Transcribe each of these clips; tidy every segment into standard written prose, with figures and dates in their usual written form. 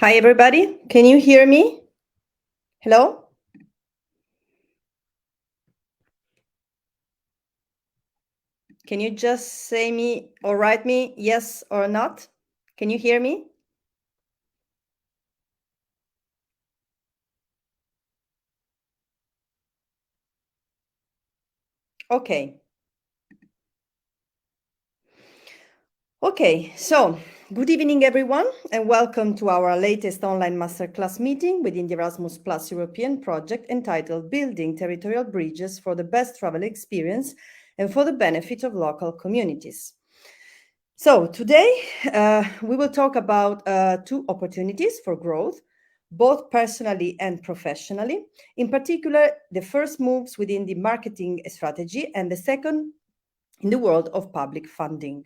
Hi, everybody. Can you hear me? Hello? Can you just say me or write me yes or not? Can you hear me? Okay. Okay, so good evening, everyone, and welcome to our latest online masterclass meeting within the Erasmus Plus European project entitled Building Territorial Bridges for the Best Travel Experience and for the Benefit of Local Communities. So today we will talk about two opportunities for growth, both personally and professionally. In particular, the first moves within the marketing strategy and the second in the world of public funding.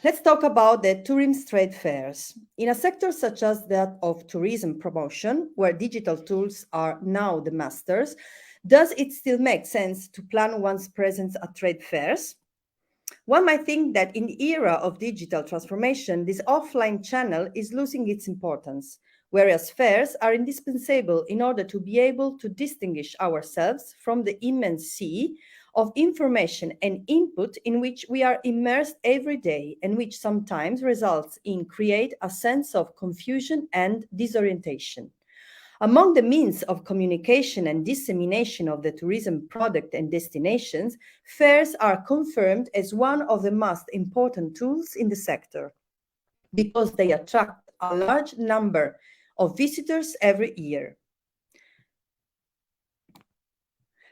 Let's talk about the tourism trade fairs. In a sector such as that of tourism promotion, where digital tools are now the masters, does it still make sense to plan one's presence at trade fairs? One might think that in the era of digital transformation, this offline channel is losing its importance, whereas fairs are indispensable in order to be able to distinguish ourselves from the immense sea of information and input in which we are immersed every day and which sometimes results in create a sense of confusion and disorientation. Among the means of communication and dissemination of the tourism product and destinations, fairs are confirmed as one of the most important tools in the sector because they attract a large number of visitors every year.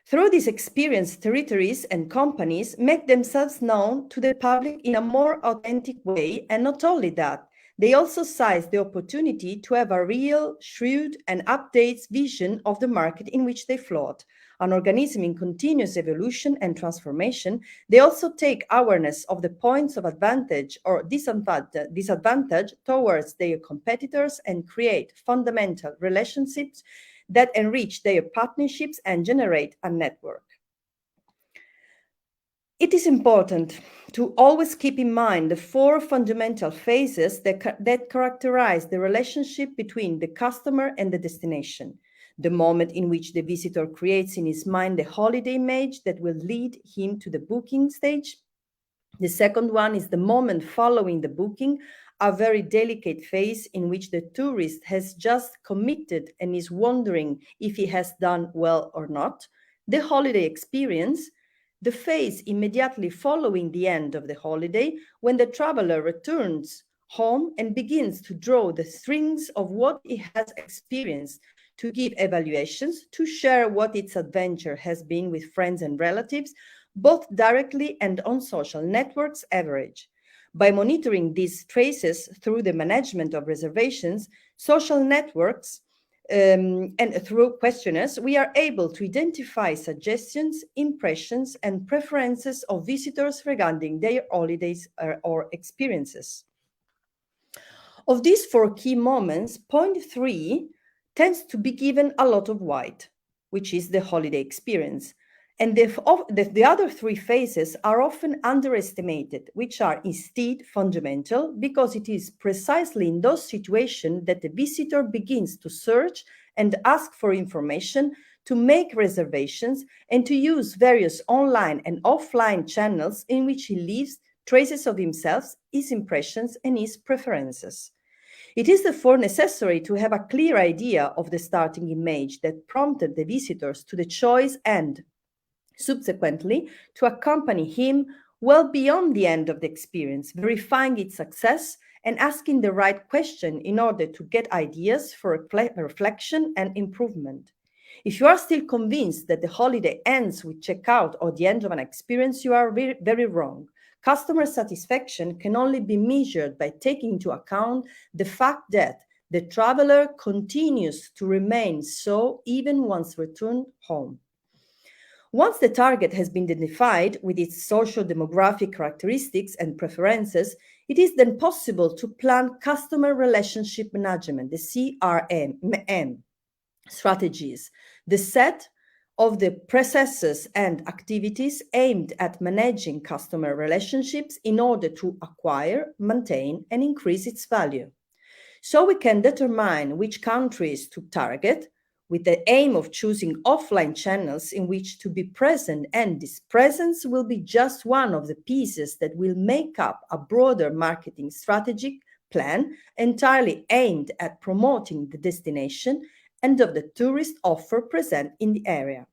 Through this experience, territories and companies make themselves known to the public in a more authentic way, and not only that, they also seize the opportunity to have a real, shrewd, and updated vision of the market in which they float. An organism in continuous evolution and transformation, they also take awareness of the points of advantage or disadvantage towards their competitors and create fundamental relationships that enrich their partnerships and generate a network. It is important to always keep in mind the four fundamental phases that characterize the relationship between the customer and the destination. The moment in which the visitor creates in his mind the holiday image that will lead him to the booking stage. The second one is the moment following the booking, a very delicate phase in which the tourist has just committed and is wondering if he has done well or not. The holiday experience, the phase immediately following the end of the holiday, when the traveler returns home and begins to draw the strings of what he has experienced, to give evaluations, to share what its adventure has been with friends and relatives, both directly and on social networks average. By monitoring these traces through the management of reservations, social networks, and through questionnaires, we are able to identify suggestions, impressions, and preferences of visitors regarding their holidays or experiences. Of these four key moments, point 3 tends to be given a lot of weight, which is the holiday experience. And the other three phases are often underestimated, which are instead fundamental because it is precisely in those situations that the visitor begins to search and ask for information, to make reservations, and to use various online and offline channels in which he leaves traces of himself, his impressions, and his preferences. It is therefore necessary to have a clear idea of the starting image that prompted the visitors to the choice and, subsequently, to accompany him well beyond the end of the experience, verifying its success and asking the right question in order to get ideas for reflection and improvement. If you are still convinced that the holiday ends with checkout or the end of an experience, you are very, very wrong. Customer satisfaction can only be measured by taking into account the fact that the traveler continues to remain so even once returned home. Once the target has been identified with its social-demographic characteristics and preferences, it is then possible to plan customer relationship management, the CRM strategies, the set of the processes and activities aimed at managing customer relationships in order to acquire, maintain, and increase its value. So we can determine which countries to target with the aim of choosing offline channels in which to be present, and this presence will be just one of the pieces that will make up a broader marketing strategic plan entirely aimed at promoting the destination and of the tourist offer present in the area.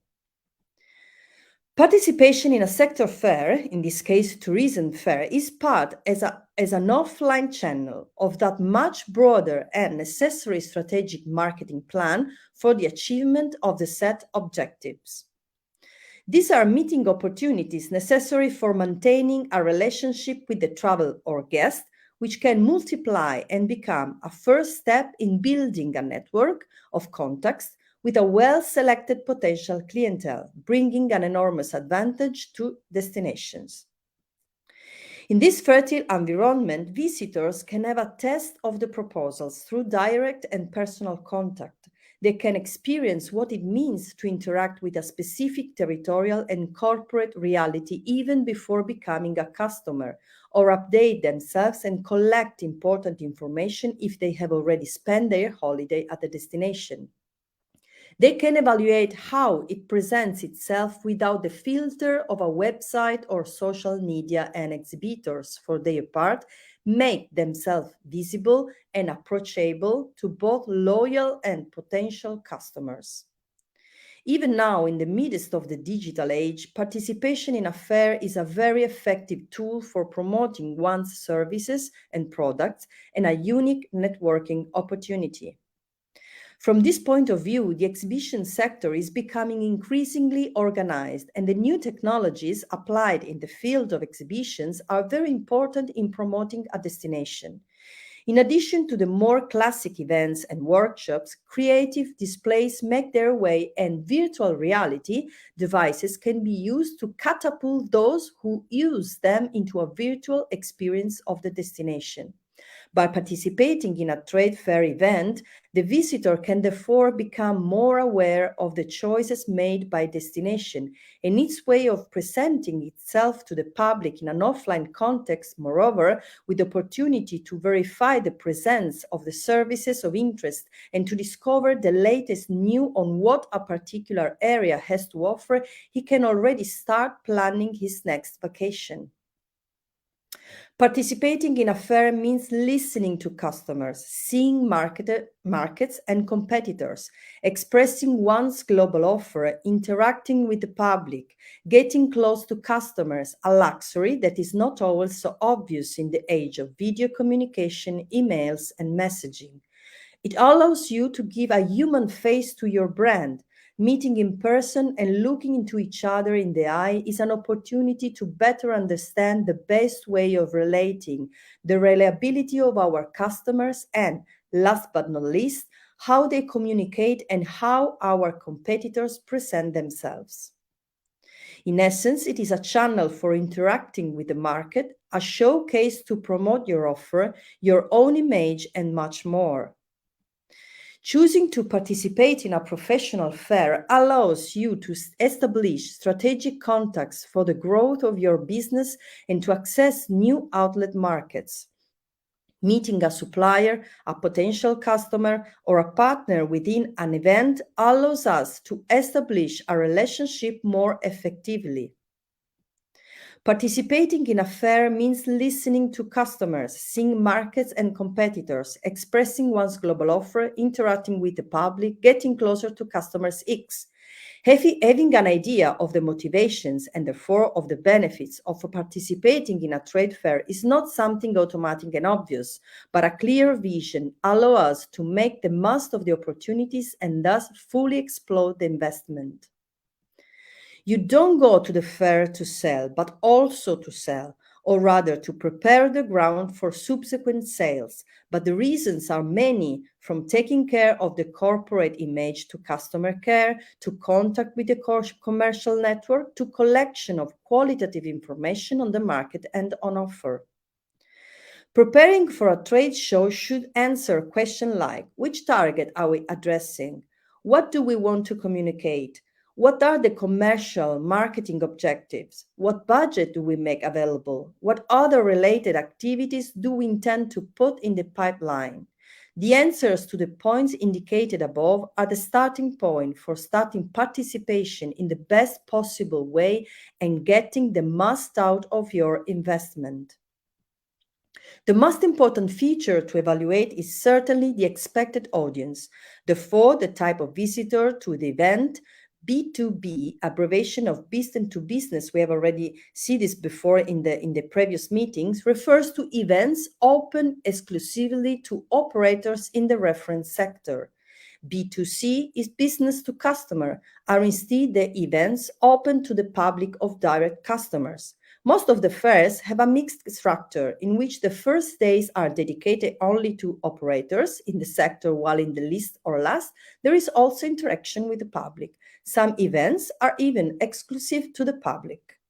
Participation in a sector fair, in this case tourism fair, is part as an offline channel of that much broader and necessary strategic marketing plan for the achievement of the set objectives. These are meeting opportunities necessary for maintaining a relationship with the traveler or guest, which can multiply and become a first step in building a network of contacts with a well-selected potential clientele, bringing an enormous advantage to destinations. In this fertile environment, visitors can have a taste of the proposals through direct and personal contact. They can experience what it means to interact with a specific territorial and corporate reality even before becoming a customer, or update themselves and collect important information if they have already spent their holiday at the destination. They can evaluate how it presents itself without the filter of a website or social media, and exhibitors, for their part, make themselves visible and approachable to both loyal and potential customers. Even now, in the midst of the digital age, participation in a fair is a very effective tool for promoting one's services and products and a unique networking opportunity. From this point of view, the exhibition sector is becoming increasingly organized, and the new technologies applied in the field of exhibitions are very important in promoting a destination. In addition to the more classic events and workshops, creative displays make their way, and virtual reality devices can be used to catapult those who use them into a virtual experience of the destination. By participating in a trade fair event, the visitor can therefore become more aware of the choices made by destination and its way of presenting itself to the public in an offline context, moreover, with the opportunity to verify the presence of the services of interest and to discover the latest news on what a particular area has to offer. He can already start planning his next vacation. Participating in a fair means listening to customers, seeing markets and competitors, expressing one's global offer, interacting with the public, getting close to customers, a luxury that is not always so obvious in the age of video communication, emails, and messaging. It allows you to give a human face to your brand. Meeting in person and looking into each other in the eye is an opportunity to better understand the best way of relating, the reliability of our customers, and, last but not least, how they communicate and how our competitors present themselves. In essence, it is a channel for interacting with the market, a showcase to promote your offer, your own image, and much more. Choosing to participate in a professional fair allows you to establish strategic contacts for the growth of your business and to access new outlet markets. Meeting a supplier, a potential customer, or a partner within an event allows us to establish a relationship more effectively. Participating in a fair means listening to customers, seeing markets and competitors, expressing one's global offer, interacting with the public, getting closer to customers X. Having an idea of the motivations and therefore of the benefits of participating in a trade fair is not something automatic and obvious, but a clear vision allows us to make the most of the opportunities and thus fully explode the investment. You don't go to the fair to sell, but also to sell, or rather to prepare the ground for subsequent sales. But the reasons are many, from taking care of the corporate image to customer care, to contact with the commercial network, to collection of qualitative information on the market and on offer. Preparing for a trade show should answer questions like: which target are we addressing? What do we want to communicate? What are the commercial marketing objectives? What budget do we make available? What other related activities do we intend to put in the pipeline? The answers to the points indicated above are the starting point for starting participation in the best possible way and getting the most out of your investment. The most important feature to evaluate is certainly the expected audience, therefore the type of visitor to the event. B2B, abbreviation of business to business, we have already seen this before in the previous meetings, refers to events open exclusively to operators in the reference sector. B2C is business to customer, are instead the events open to the public of direct customers. Most of the fairs have a mixed structure in which the first days are dedicated only to operators in the sector, while in the least or last, there is also interaction with the public. Some events are even exclusive to the public.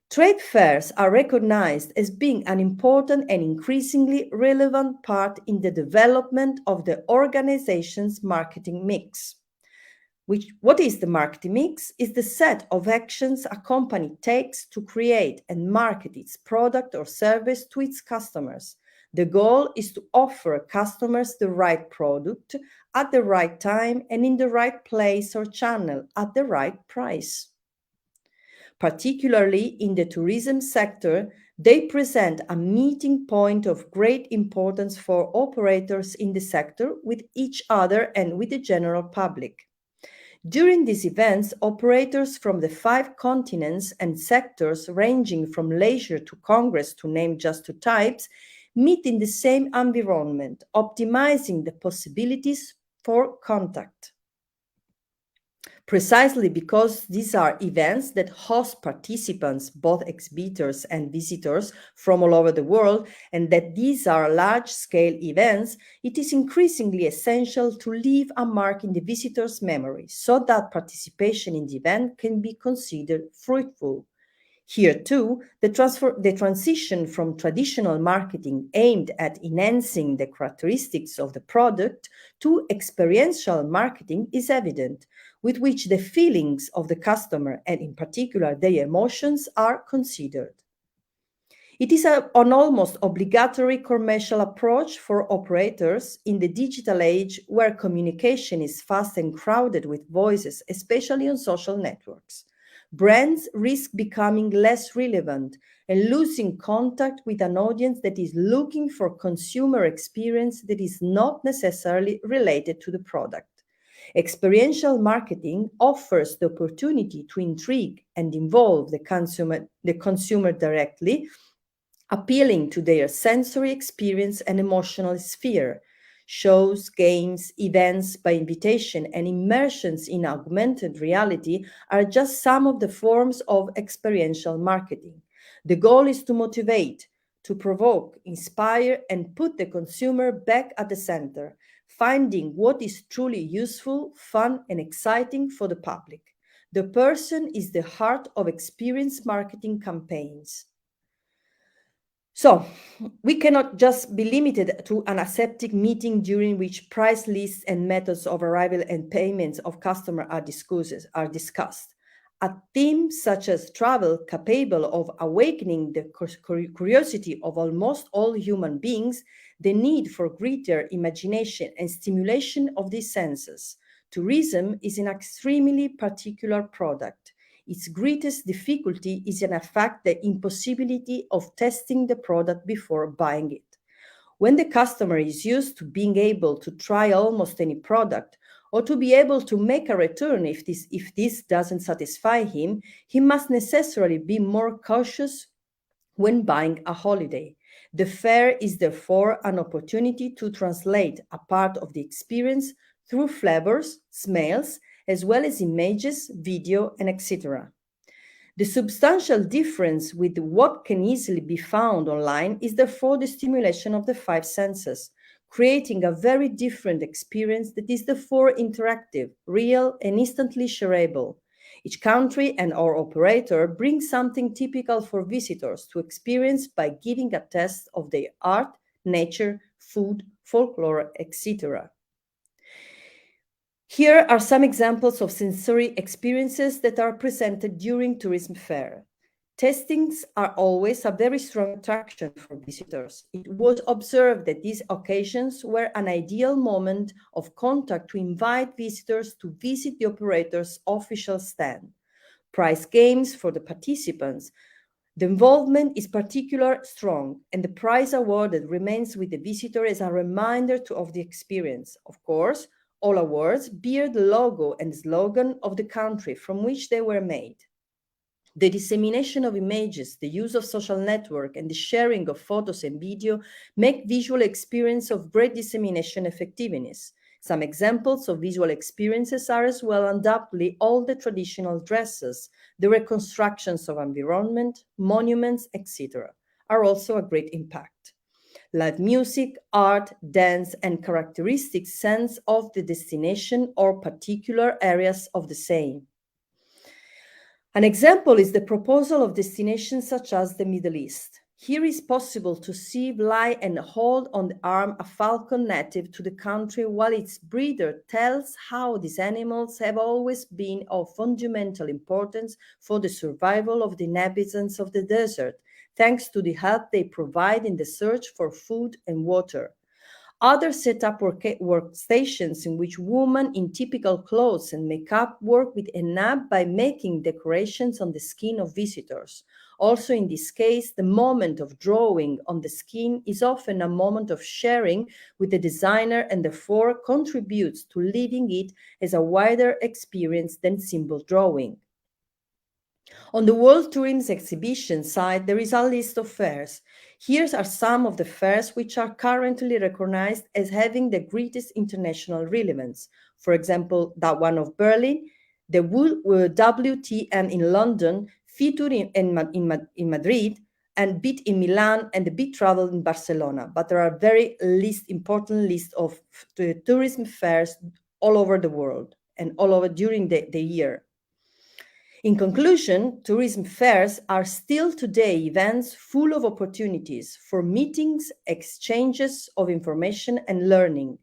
Trade fairs are recognized as being an important and increasingly relevant part in the development of the organization's marketing mix. What is the marketing mix? Is the set of actions a company takes to create and market its product or service to its customers. The goal is to offer customers the right product at the right time and in the right place or channel at the right price. Particularly in the tourism sector, they present a meeting point of great importance for operators in the sector with each other and with the general public. During these events, operators from the 5 continents and sectors ranging from leisure to congress, to name just 2 types, meet in the same environment, optimizing the possibilities for contact. Precisely because these are events that host participants, both exhibitors and visitors from all over the world, and that these are large-scale events, it is increasingly essential to leave a mark in the visitor's memory so that participation in the event can be considered fruitful. Here too, the transition from traditional marketing aimed at enhancing the characteristics of the product to experiential marketing is evident, with which the feelings of the customer and in particular their emotions are considered. It is an almost obligatory commercial approach for operators in the digital age where communication is fast and crowded with voices, especially on social networks. Brands risk becoming less relevant and losing contact with an audience that is looking for consumer experience that is not necessarily related to the product. Experiential marketing offers the opportunity to intrigue and involve the consumer directly, appealing to their sensory experience and emotional sphere. Shows, games, events by invitation, and immersions in augmented reality are just some of the forms of experiential marketing. The goal is to motivate, to provoke, inspire, and put the consumer back at the center, finding what is truly useful, fun, and exciting for the public. The person is the heart of experience marketing campaigns. So, we cannot just be limited to an aseptic meeting during which price lists and methods of arrival and payments of customers are discussed. A theme such as travel, capable of awakening the curiosity of almost all human beings, the need for greater imagination and stimulation of these senses. Tourism is an extremely particular product. Its greatest difficulty is in fact the impossibility of testing the product before buying it. When the customer is used to being able to try almost any product or to be able to make a return if this doesn't satisfy him, he must necessarily be more cautious when buying a holiday. The fair is therefore an opportunity to translate a part of the experience through flavors, smells, as well as images, video, and etc. The substantial difference with what can easily be found online is therefore the stimulation of the 5 senses, creating a very different experience that is therefore interactive, real, and instantly shareable. Each country and our operator brings something typical for visitors to experience by giving a test of their art, nature, food, folklore, etc. Here are some examples of sensory experiences that are presented during tourism fair. Tastings are always a very strong attraction for visitors. It was observed that these occasions were an ideal moment of contact to invite visitors to visit the operator's official stand. Prize games for the participants. The involvement is particularly strong, and the prize awarded remains with the visitor as a reminder of the experience. Of course, all awards bear the logo and slogan of the country from which they were made. The dissemination of images, the use of social network, and the sharing of photos and video make visual experience of great dissemination effectiveness. Some examples of visual experiences are as well undoubtedly all the traditional dresses, the reconstructions of environment, monuments, etc., are also a great impact. Live music, art, dance, and characteristic sense of the destination or particular areas of the same. An example is the proposal of destinations such as the Middle East. Here is possible to see, lie, and hold on the arm a falcon native to the country while its breeder tells how these animals have always been of fundamental importance for the survival of the inhabitants of the desert, thanks to the help they provide in the search for food and water. Others set up workstations in which women in typical clothes and makeup work with henna by making decorations on the skin of visitors. Also, in this case, the moment of drawing on the skin is often a moment of sharing with the designer and therefore contributes to leaving it as a wider experience than simple drawing. On the World Tourism Exhibition side, there is a list of fairs. Here are some of the fairs which are currently recognized as having the greatest international relevance. For example, that one of Berlin, the WTM in London, Fitur in Madrid, and BIT in Milan, and the BIT Travel in Barcelona. But there are very important list of tourism fairs all over the world and all over during the year. In conclusion, tourism fairs are still today events full of opportunities for meetings, exchanges of information, and learning.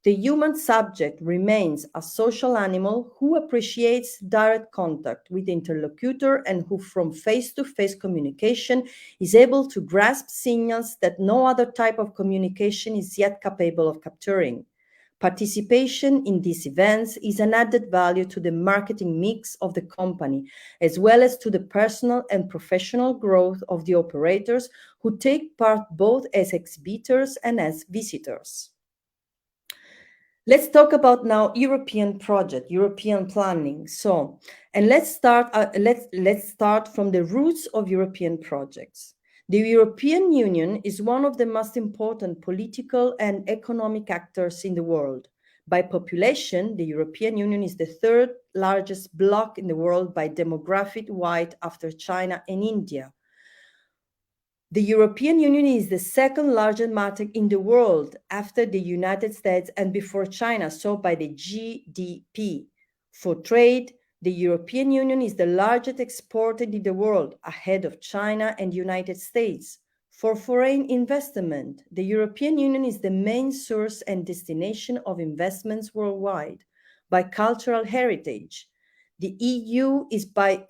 The human subject remains a social animal who appreciates direct contact with the interlocutor and who, from face-to-face communication, is able to grasp signals that no other type of communication is yet capable of capturing. Participation in these events is an added value to the marketing mix of the company, as well as to the personal and professional growth of the operators who take part both as exhibitors and as visitors. Let's talk about now European project, European planning. Let's start from the roots of European projects. The European Union is one of the most important political and economic actors in the world. By population, the European Union is the third largest bloc in the world by demographic weight after China and India. The European Union is the second largest market in the world after the United States and before China, so by the GDP. For trade, the European Union is the largest exporter in the world, ahead of China and the United States. For foreign investment, the European Union is the main source and destination of investments worldwide. By cultural heritage, the EU is by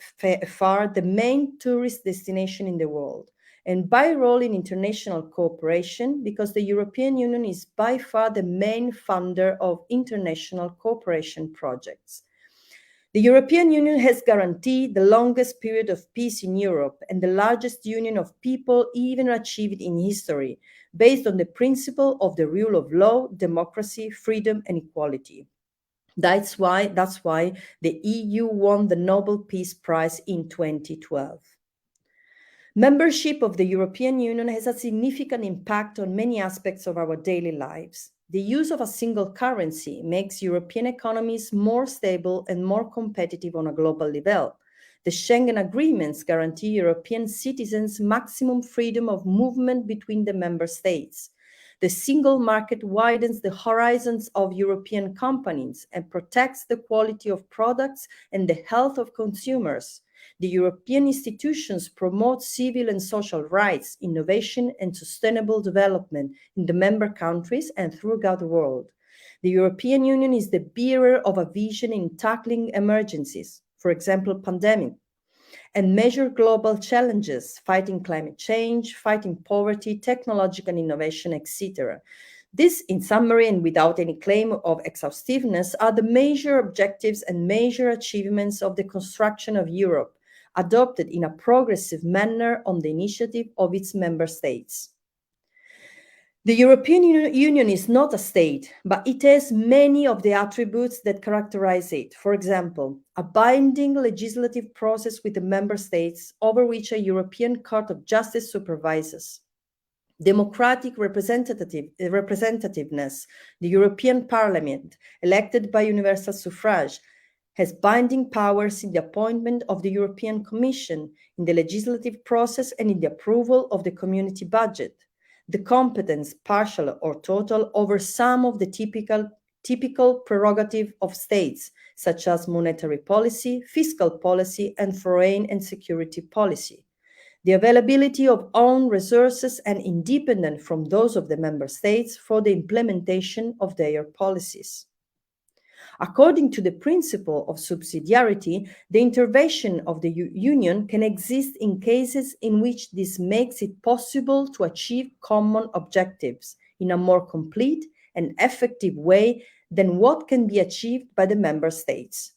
far the main tourist destination in the world. And by role in international cooperation, because the European Union is by far the main funder of international cooperation projects. The European Union has guaranteed the longest period of peace in Europe and the largest union of people even achieved in history, based on the principle of the rule of law, democracy, freedom, and equality. That's why the EU won the Nobel Peace Prize in 2012. Membership of the European Union has a significant impact on many aspects of our daily lives. The use of a single currency makes European economies more stable and more competitive on a global level. The Schengen agreements guarantee European citizens maximum freedom of movement between the member states. The single market widens the horizons of European companies and protects the quality of products and the health of consumers. The European institutions promote civil and social rights, innovation, and sustainable development in the member countries and throughout the world. The European Union is the bearer of a vision in tackling emergencies, for example, pandemic. and measure global challenges, fighting climate change, fighting poverty, technological innovation, etc. This, in summary and without any claim of exhaustiveness, are the major objectives and major achievements of the construction of Europe, adopted in a progressive manner on the initiative of its member states. The European Union is not a state, but it has many of the attributes that characterize it. For example, a binding legislative process with the member states over which a European Court of Justice supervises. Democratic representativeness. The European Parliament, elected by universal suffrage, has binding powers in the appointment of the European Commission, in the legislative process, and in the approval of the community budget. The competence, partial or total, over some of the typical prerogative of states, such as monetary policy, fiscal policy, and foreign and security policy. The availability of own resources and independent from those of the member states for the implementation of their policies. According to the principle of subsidiarity, the intervention of the Union can exist in cases in which this makes it possible to achieve common objectives in a more complete and effective way than what can be achieved by the member states.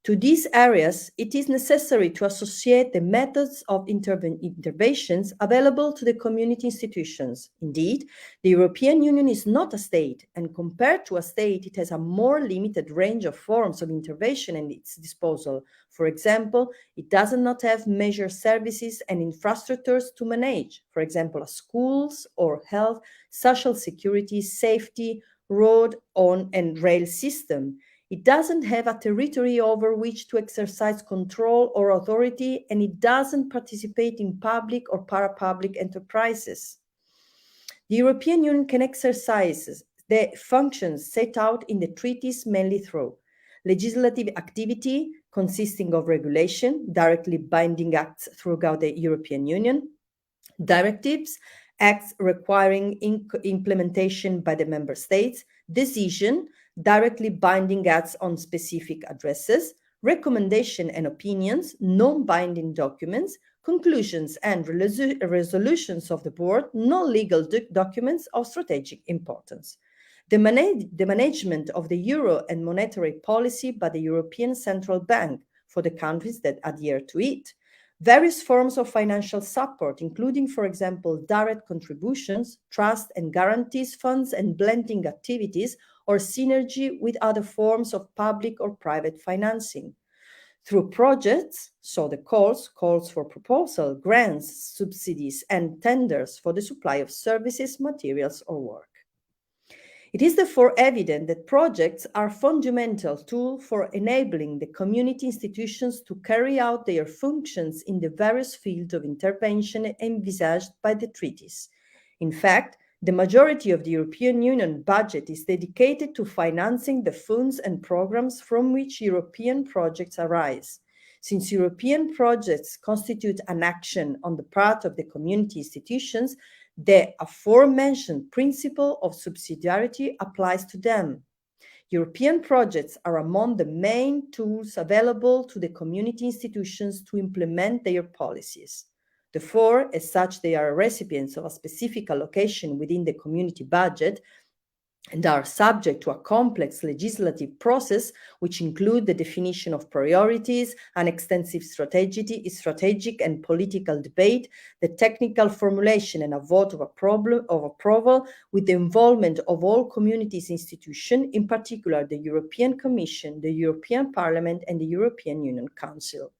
To these areas, it is necessary to associate the methods of interventions available to the community institutions. Indeed, the European Union is not a state, and compared to a state, it has a more limited range of forms of intervention at its disposal. For example, it does not have major services and infrastructures to manage, for example, schools or health, social security, safety, road, and rail system. It doesn't have a territory over which to exercise control or authority, and it doesn't participate in public or para-public enterprises. The European Union can exercise the functions set out in the treaties mainly through legislative activity consisting of regulation, directly binding acts throughout the European Union, directives, acts requiring implementation by the member states, decision, directly binding acts on specific addresses, recommendation and opinions, non-binding documents, conclusions and resolutions of the board, non-legal documents of strategic importance. The management of the euro and monetary policy by the European Central Bank for the countries that adhere to it. Various forms of financial support, including, for example, direct contributions, trust and guarantees funds, and blending activities, or synergy with other forms of public or private financing. Through projects, so the calls for proposal, grants, subsidies, and tenders for the supply of services, materials, or work. It is therefore evident that projects are a fundamental tool for enabling the community institutions to carry out their functions in the various fields of intervention envisaged by the treaties. In fact, the majority of the European Union budget is dedicated to financing the funds and programs from which European projects arise. Since European projects constitute an action on the part of the community institutions, the aforementioned principle of subsidiarity applies to them. European projects are among the main tools available to the community institutions to implement their policies. Therefore, as such, they are recipients of a specific allocation within the community budget and are subject to a complex legislative process which include the definition of priorities, an extensive strategic and political debate, the technical formulation and a vote of approval with the involvement of all communities institutions, in particular the European Commission, the European Parliament, and the European Union Council.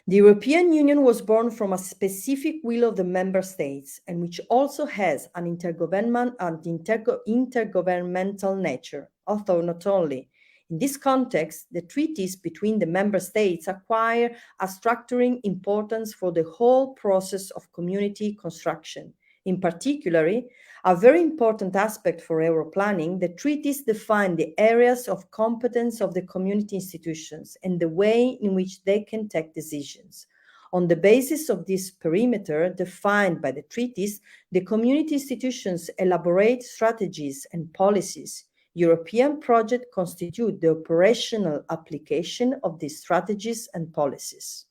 The European Union was born from a specific will of the member states, and which also has an intergovernmental nature, although not only. In this context, the treaties between the member states acquire a structuring importance for the whole process of community construction. In particular, a very important aspect for Euro planning, the treaties define the areas of competence of the community institutions and the way in which they can take decisions. On the basis of this perimeter defined by the treaties, the community institutions elaborate strategies and policies. European projects constitute the operational application of these strategies and policies.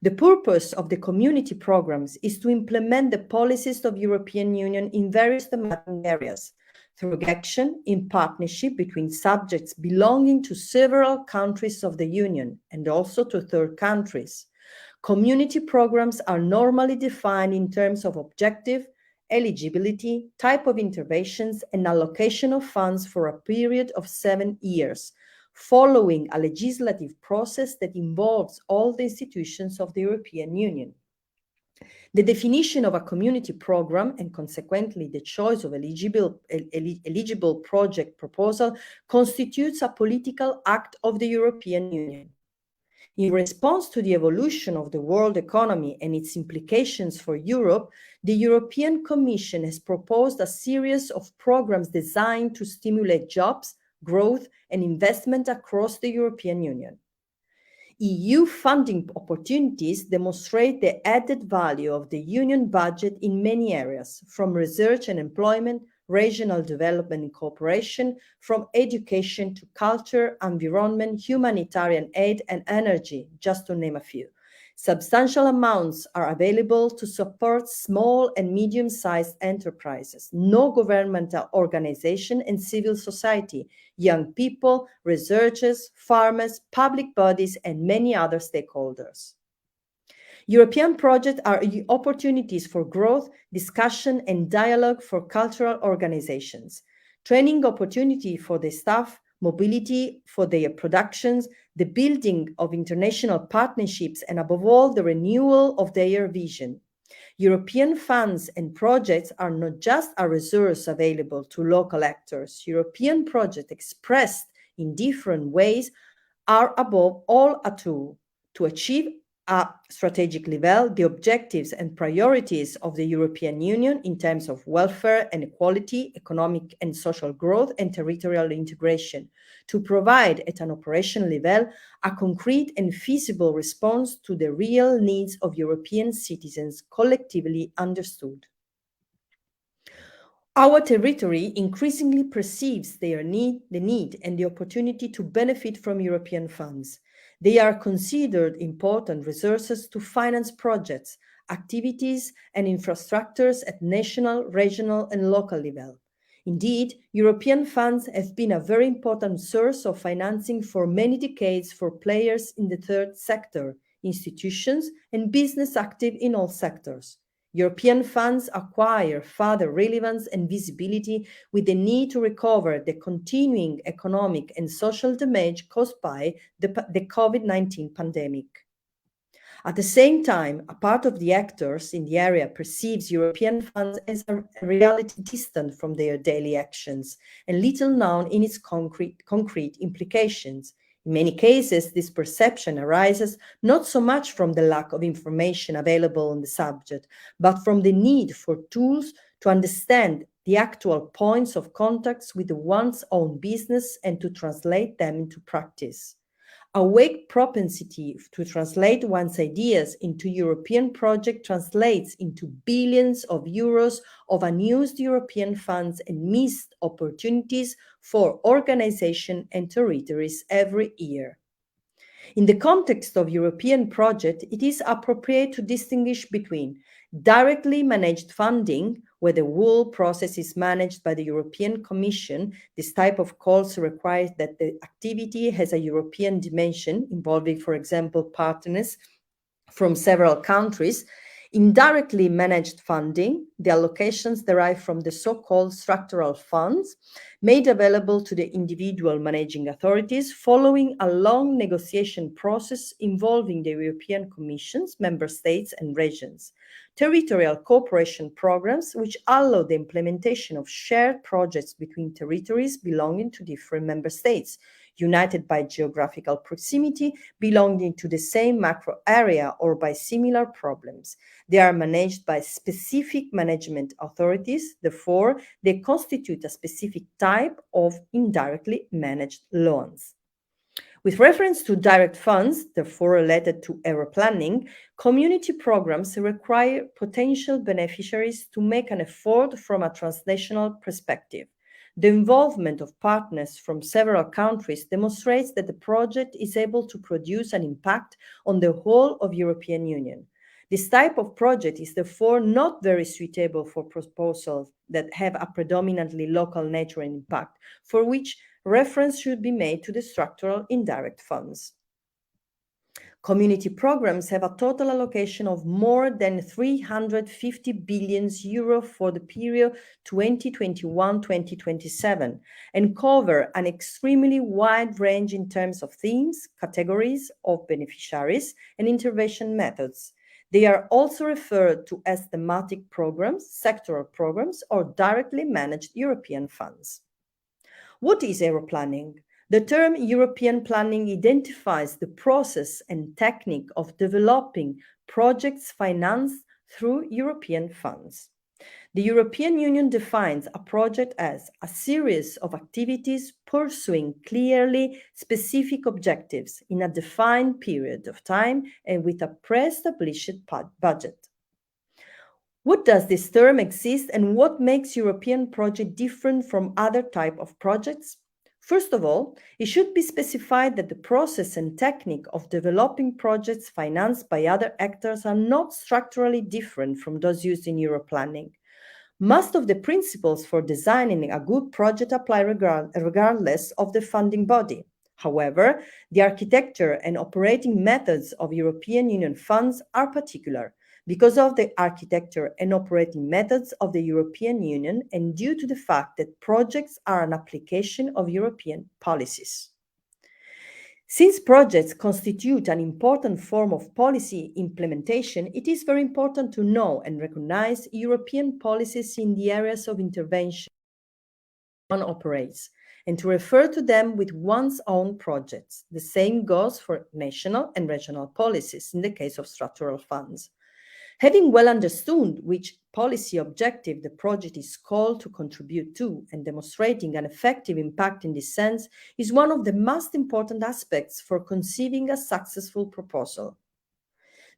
The purpose of the community programs is to implement the policies of European Union in various thematic areas through action in partnership between subjects belonging to several countries of the Union and also to third countries. Community programs are normally defined in terms of objective, eligibility, type of interventions, and allocation of funds for a period of 7 years, following a legislative process that involves all the institutions of the European Union. The definition of a community program and consequently the choice of eligible project proposal constitutes a political act of the European Union. In response to the evolution of the world economy and its implications for Europe, the European Commission has proposed a series of programs designed to stimulate jobs, growth, and investment across the European Union. EU funding opportunities demonstrate the added value of the Union budget in many areas, from research and employment, regional development and cooperation, from education to culture, environment, humanitarian aid, and energy, just to name a few. Substantial amounts are available to support small and medium-sized enterprises, non-governmental organizations and civil society, young people, researchers, farmers, public bodies, and many other stakeholders. European projects are opportunities for growth, discussion, and dialogue for cultural organizations, training opportunity for the staff, mobility for their productions, the building of international partnerships, and above all, the renewal of their vision. European funds and projects are not just a resource available to local actors. European projects expressed in different ways are above all a tool to achieve at strategic level the objectives and priorities of the European Union in terms of welfare and equality, economic and social growth, and territorial integration, to provide at an operational level a concrete and feasible response to the real needs of European citizens collectively understood. Our territory increasingly perceives the need and the opportunity to benefit from European funds. They are considered important resources to finance projects, activities, and infrastructures at national, regional, and local level. Indeed, European funds have been a very important source of financing for many decades for players in the third sector, institutions, and business active in all sectors. European funds acquire further relevance and visibility with the need to recover the continuing economic and social damage caused by the COVID-19 pandemic. At the same time, a part of the actors in the area perceives European funds as a reality distant from their daily actions and little known in its concrete implications. In many cases, this perception arises not so much from the lack of information available on the subject, but from the need for tools to understand the actual points of contacts with one's own business and to translate them into practice. A weak propensity to translate one's ideas into European project translates into billions of euros of unused European funds and missed opportunities for organization and territories every year. In the context of European project, it is appropriate to distinguish between directly managed funding, where the whole process is managed by the European Commission. This type of calls requires that the activity has a European dimension, involving, for example, partners from several countries. Indirectly managed funding, the allocations derive from the so-called structural funds made available to the individual managing authorities following a long negotiation process involving the European Commission's member states and regions. Territorial cooperation programs, which allow the implementation of shared projects between territories belonging to different member states, united by geographical proximity, belonging to the same macro area or by similar problems. They are managed by specific management authorities, therefore, they constitute a specific type of indirectly managed loans. With reference to direct funds, therefore related to area planning, community programs require potential beneficiaries to make an effort from a transnational perspective. The involvement of partners from several countries demonstrates that the project is able to produce an impact on the whole of European Union. This type of project is therefore not very suitable for proposals that have a predominantly local nature and impact, for which reference should be made to the structural indirect funds. Community programs have a total allocation of more than 350 billion euro for the period 2021-2027 and cover an extremely wide range in terms of themes, categories of beneficiaries, and intervention methods. They are also referred to as thematic programs, sectoral programs, or directly managed European funds. What is Europlanning? The term European planning identifies the process and technique of developing projects financed through European funds. The European Union defines a project as a series of activities pursuing clearly specific objectives in a defined period of time and with a pre-established budget. What does this term exist and what makes European project different from other type of projects? First of all, it should be specified that the process and technique of developing projects financed by other actors are not structurally different from those used in Europlanning. Most of the principles for designing a good project apply regardless of the funding body. However, the architecture and operating methods of European Union funds are particular because of the architecture and operating methods of the European Union and due to the fact that projects are an application of European policies. Since projects constitute an important form of policy implementation, it is very important to know and recognize European policies in the areas of intervention one operates and to refer to them with one's own projects. The same goes for national and regional policies in the case of structural funds. Having well understood which policy objective the project is called to contribute to and demonstrating an effective impact in this sense is one of the most important aspects for conceiving a successful proposal.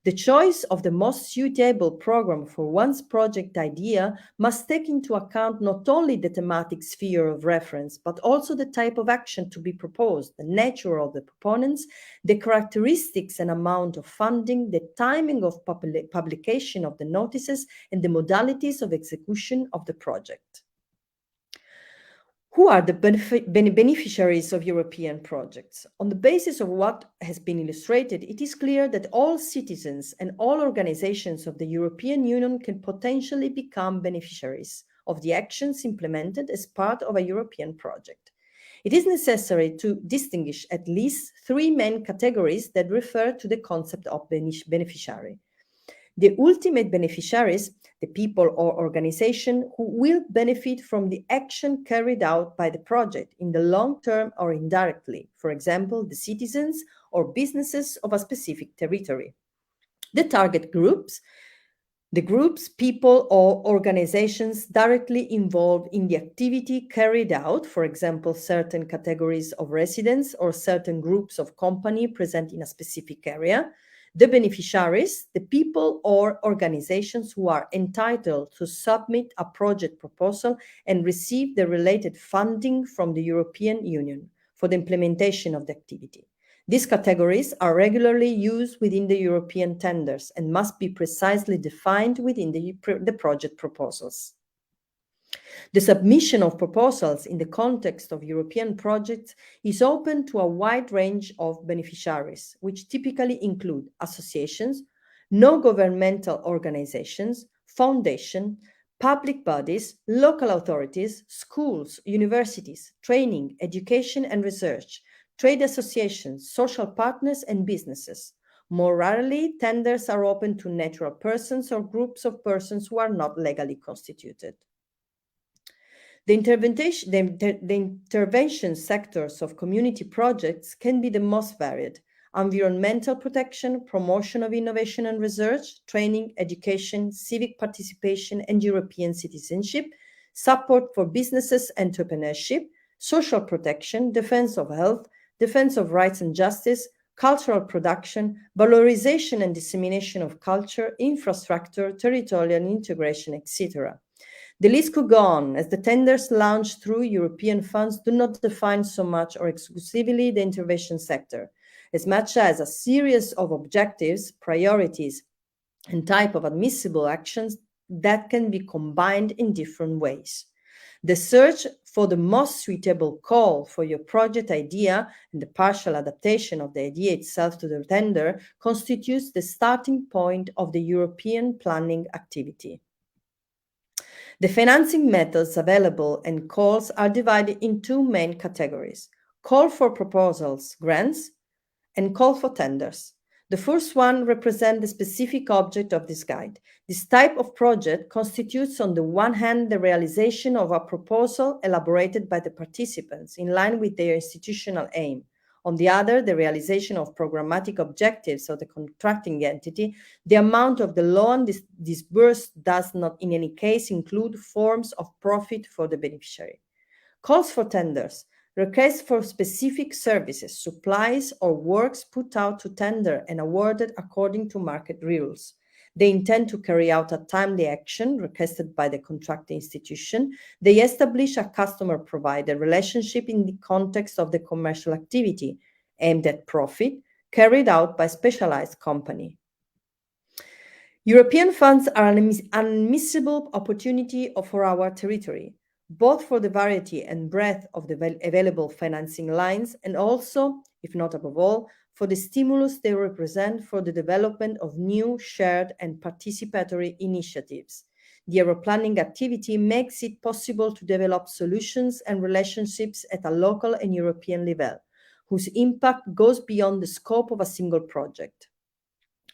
The choice of the most suitable program for one's project idea must take into account not only the thematic sphere of reference, but also the type of action to be proposed, the nature of the proponents, the characteristics and amount of funding, the timing of publication of the notices, and the modalities of execution of the project. Who are the beneficiaries of European projects? On the basis of what has been illustrated, it is clear that all citizens and all organizations of the European Union can potentially become beneficiaries of the actions implemented as part of a European project. It is necessary to distinguish at least three main categories that refer to the concept of beneficiary. The ultimate beneficiaries, the people or organization who will benefit from the action carried out by the project in the long term or indirectly, for example, the citizens or businesses of a specific territory. The target groups, the groups, people or organizations directly involved in the activity carried out, for example, certain categories of residents or certain groups of company present in a specific area. The beneficiaries, the people or organizations who are entitled to submit a project proposal and receive the related funding from the European Union for the implementation of the activity. These categories are regularly used within the European tenders and must be precisely defined within the project proposals. The submission of proposals in the context of European projects is open to a wide range of beneficiaries, which typically include associations, non-governmental organizations, foundations, public bodies, local authorities, schools, universities, training, education and research, trade associations, social partners, and businesses. More rarely, tenders are open to natural persons or groups of persons who are not legally constituted. The intervention sectors of community projects can be the most varied: environmental protection, promotion of innovation and research, training, education, civic participation and European citizenship, support for businesses, entrepreneurship, social protection, defense of health, defense of rights and justice, cultural production, valorization and dissemination of culture, infrastructure, territorial integration, etc. The list could go on, as the tenders launched through European funds do not define so much or exclusively the intervention sector, as much as a series of objectives, priorities, and type of admissible actions that can be combined in different ways. The search for the most suitable call for your project idea and the partial adaptation of the idea itself to the tender constitutes the starting point of the European planning activity. The financing methods available and calls are divided in two main categories: call for proposals, grants, and call for tenders. The first one represents the specific object of this guide. This type of project constitutes, on the one hand, the realization of a proposal elaborated by the participants in line with their institutional aim. On the other, the realization of programmatic objectives of the contracting entity. The amount of the loan disbursed does not in any case include forms of profit for the beneficiary. Calls for tenders. Requests for specific services, supplies, or works put out to tender and awarded according to market rules. They intend to carry out a timely action requested by the contracting institution. They establish a customer-provider relationship in the context of the commercial activity aimed at profit carried out by specialized company. European funds are an unmissable opportunity for our territory, both for the variety and breadth of the available financing lines and also, if not above all, for the stimulus they represent for the development of new, shared and participatory initiatives. The Europlanning activity makes it possible to develop solutions and relationships at a local and European level, whose impact goes beyond the scope of a single project.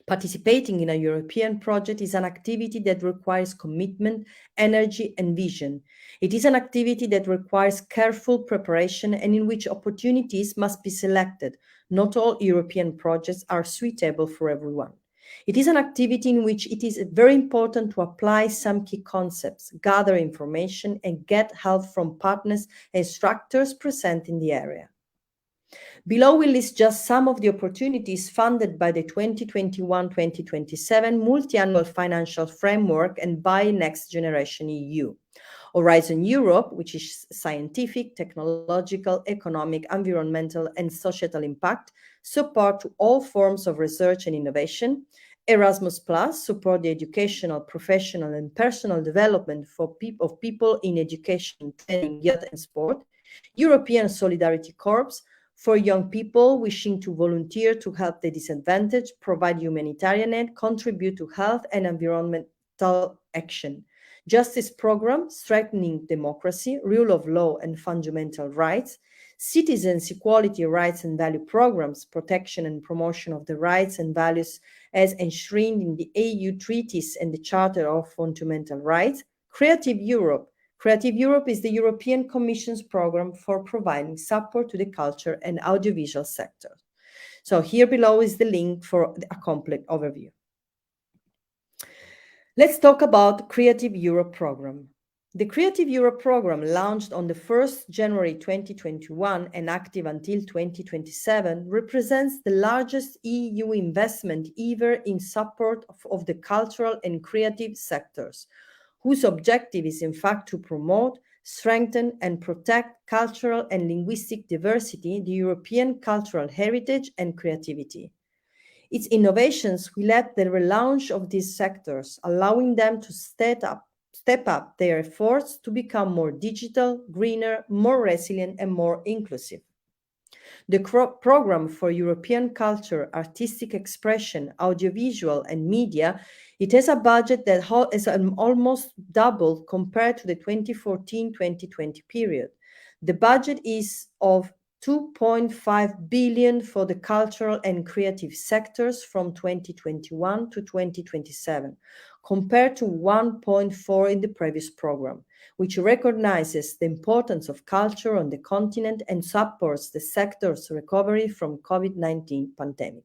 Participating in a European project is an activity that requires commitment, energy, and vision. It is an activity that requires careful preparation and in which opportunities must be selected. Not all European projects are suitable for everyone. It is an activity in which it is very important to apply some key concepts, gather information, and get help from partners and instructors present in the area. Below we list just some of the opportunities funded by the 2021-2027 Multi-Annual Financial Framework and by Next Generation EU. Horizon Europe, which is scientific, technological, economic, environmental, and societal impact, support to all forms of research and innovation. Erasmus Plus, support the educational, professional, and personal development of people in education, training, youth, and sport. European Solidarity Corps, for young people wishing to volunteer to help the disadvantaged, provide humanitarian aid, contribute to health and environmental action. Justice Program, strengthening democracy, rule of law and fundamental rights. Citizens' equality rights and value programs, protection and promotion of the rights and values as enshrined in the EU treaties and the Charter of Fundamental Rights. Creative Europe. Creative Europe is the European Commission's program for providing support to the culture and audiovisual sector. So here below is the link for a complete overview. Let's talk about Creative Europe program. The Creative Europe program, launched on the 1st January 2021 and active until 2027, represents the largest EU investment ever in support of the cultural and creative sectors, whose objective is in fact to promote, strengthen, and protect cultural and linguistic diversity, the European cultural heritage, and creativity. Its innovations will lead the relaunch of these sectors, allowing them to step up their efforts to become more digital, greener, more resilient, and more inclusive. The program for European culture, artistic expression, audiovisual, and media, it has a budget that is almost doubled compared to the 2014-2020 period. The budget is of 2.5 billion for the cultural and creative sectors from 2021 to 2027, compared to 1.4 in the previous program, which recognizes the importance of culture on the continent and supports the sector's recovery from COVID-19 pandemic.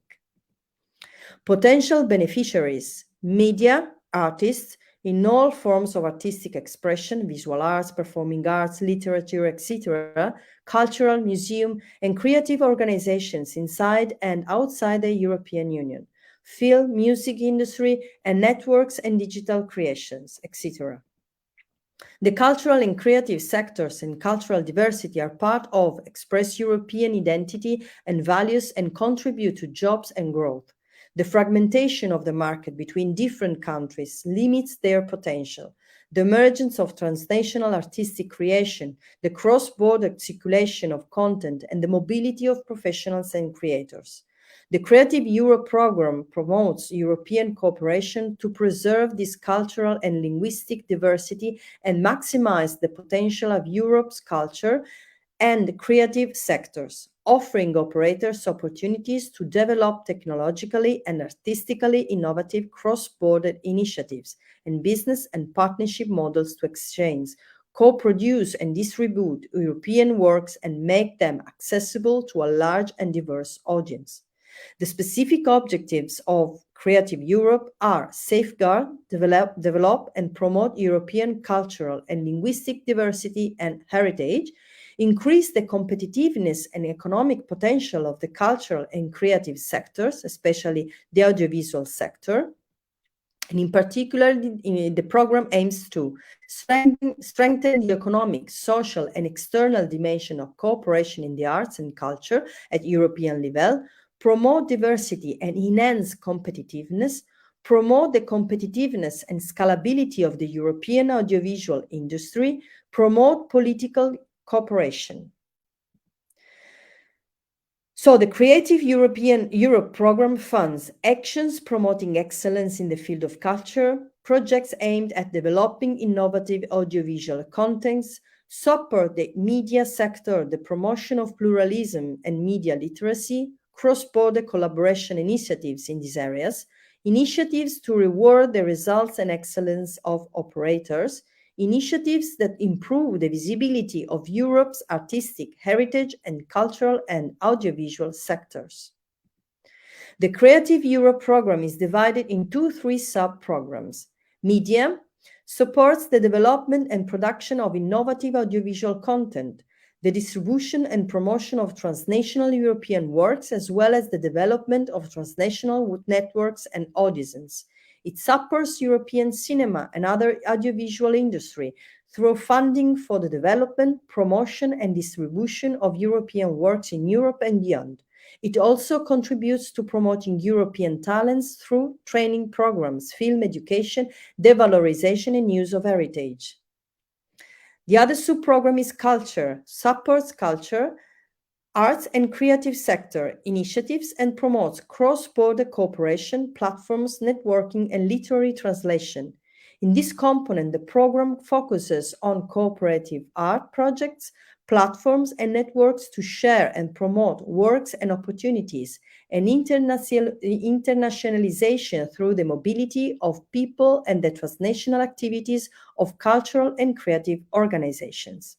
Potential beneficiaries: media, artists, in all forms of artistic expression, visual arts, performing arts, literature, etc., cultural, museum, and creative organizations inside and outside the European Union, film, music industry, and networks and digital creations, etc. The cultural and creative sectors and cultural diversity are part of express European identity and values and contribute to jobs and growth. The fragmentation of the market between different countries limits their potential. The emergence of transnational artistic creation, the cross-border circulation of content, and the mobility of professionals and creators. The Creative Europe program promotes European cooperation to preserve this cultural and linguistic diversity and maximize the potential of Europe's culture and creative sectors, offering operators opportunities to develop technologically and artistically innovative cross-border initiatives and business and partnership models to exchange, co-produce and distribute European works and make them accessible to a large and diverse audience. The specific objectives of Creative Europe are safeguard, develop and promote European cultural and linguistic diversity and heritage, increase the competitiveness and economic potential of the cultural and creative sectors, especially the audiovisual sector. And in particular, the program aims to strengthen the economic, social, and external dimension of cooperation in the arts and culture at European level, promote diversity and enhance competitiveness, promote the competitiveness and scalability of the European audiovisual industry, promote political cooperation. So the Creative Europe program funds actions promoting excellence in the field of culture, projects aimed at developing innovative audiovisual contents, support the media sector, the promotion of pluralism and media literacy, cross-border collaboration initiatives in these areas, initiatives to reward the results and excellence of operators, initiatives that improve the visibility of Europe's artistic heritage and cultural and audiovisual sectors. The Creative Europe program is divided into three sub-programs. Media supports the development and production of innovative audiovisual content, the distribution and promotion of transnational European works, as well as the development of transnational networks and audiences. It supports European cinema and other audiovisual industry through funding for the development, promotion, and distribution of European works in Europe and beyond. It also contributes to promoting European talents through training programs, film education, the valorization and use of heritage. The other sub-program is culture, supports culture, arts and creative sector initiatives and promotes cross-border cooperation, platforms, networking, and literary translation. In this component, the program focuses on cooperative art projects, platforms, and networks to share and promote works and opportunities, and internationalization through the mobility of people and the transnational activities of cultural and creative organizations.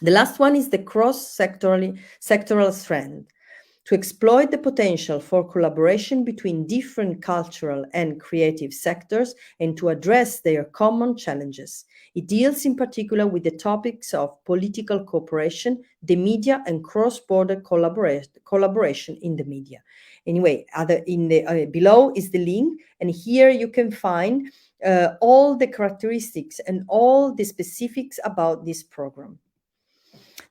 The last one is the cross-sectoral strand, to exploit the potential for collaboration between different cultural and creative sectors and to address their common challenges. It deals in particular with the topics of political cooperation, the media, and cross-border collaboration in the media. Anyway, below is the link, and here you can find all the characteristics and all the specifics about this program.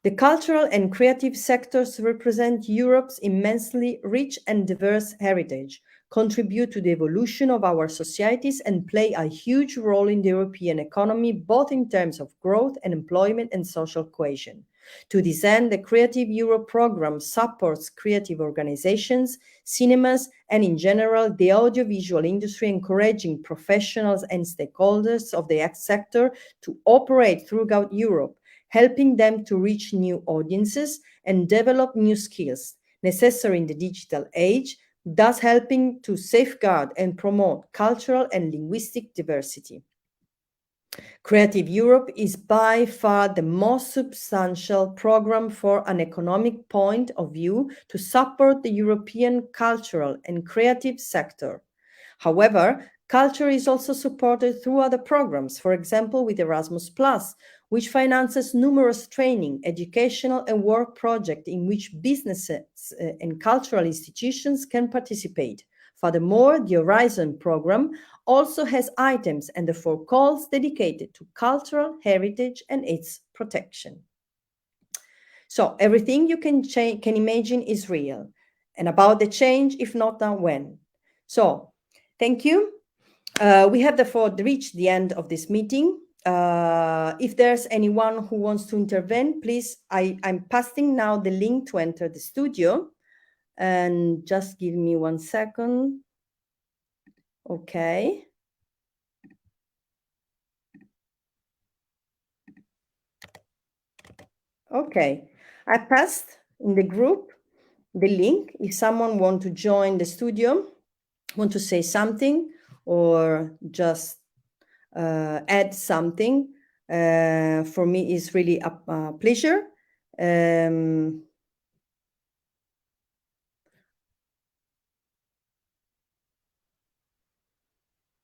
The cultural and creative sectors represent Europe's immensely rich and diverse heritage, contribute to the evolution of our societies, and play a huge role in the European economy, both in terms of growth and employment and social cohesion. To this end, the Creative Europe program supports creative organizations, cinemas, and in general, the audiovisual industry, encouraging professionals and stakeholders of the sector to operate throughout Europe, helping them to reach new audiences and develop new skills necessary in the digital age, thus helping to safeguard and promote cultural and linguistic diversity. Creative Europe is by far the most substantial program for an economic point of view to support the European cultural and creative sector. However, culture is also supported through other programs, for example, with Erasmus+, which finances numerous training, educational, and work projects in which businesses and cultural institutions can participate. Furthermore, the Horizon program also has items and therefore calls dedicated to cultural heritage and its protection. So everything you can imagine is real, and about the change, if not now, when. So thank you. We have therefore reached the end of this meeting. If there's anyone who wants to intervene, please, I'm passing now the link to enter the studio. And just give me 1 second. Okay. Okay. I passed in the group the link. If someone want to join the studio, want to say something, or just add something, for me is really a pleasure.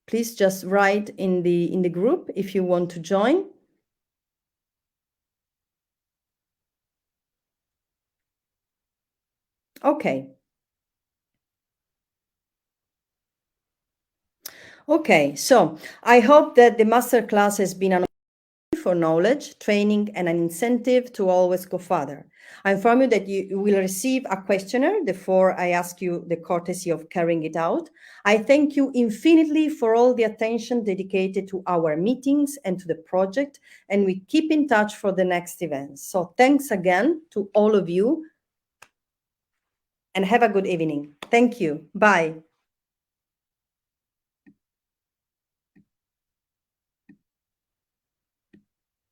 Please just write in the group if you want to join. Okay. Okay, so I hope that the masterclass has been an for knowledge, training, and an incentive to always go further. I inform you that you will receive a questionnaire before I ask you the courtesy of carrying it out. I thank you infinitely for all the attention dedicated to our meetings and to the project, and we keep in touch for the next events. So thanks again to all of you, and have a good evening. Thank you. Bye.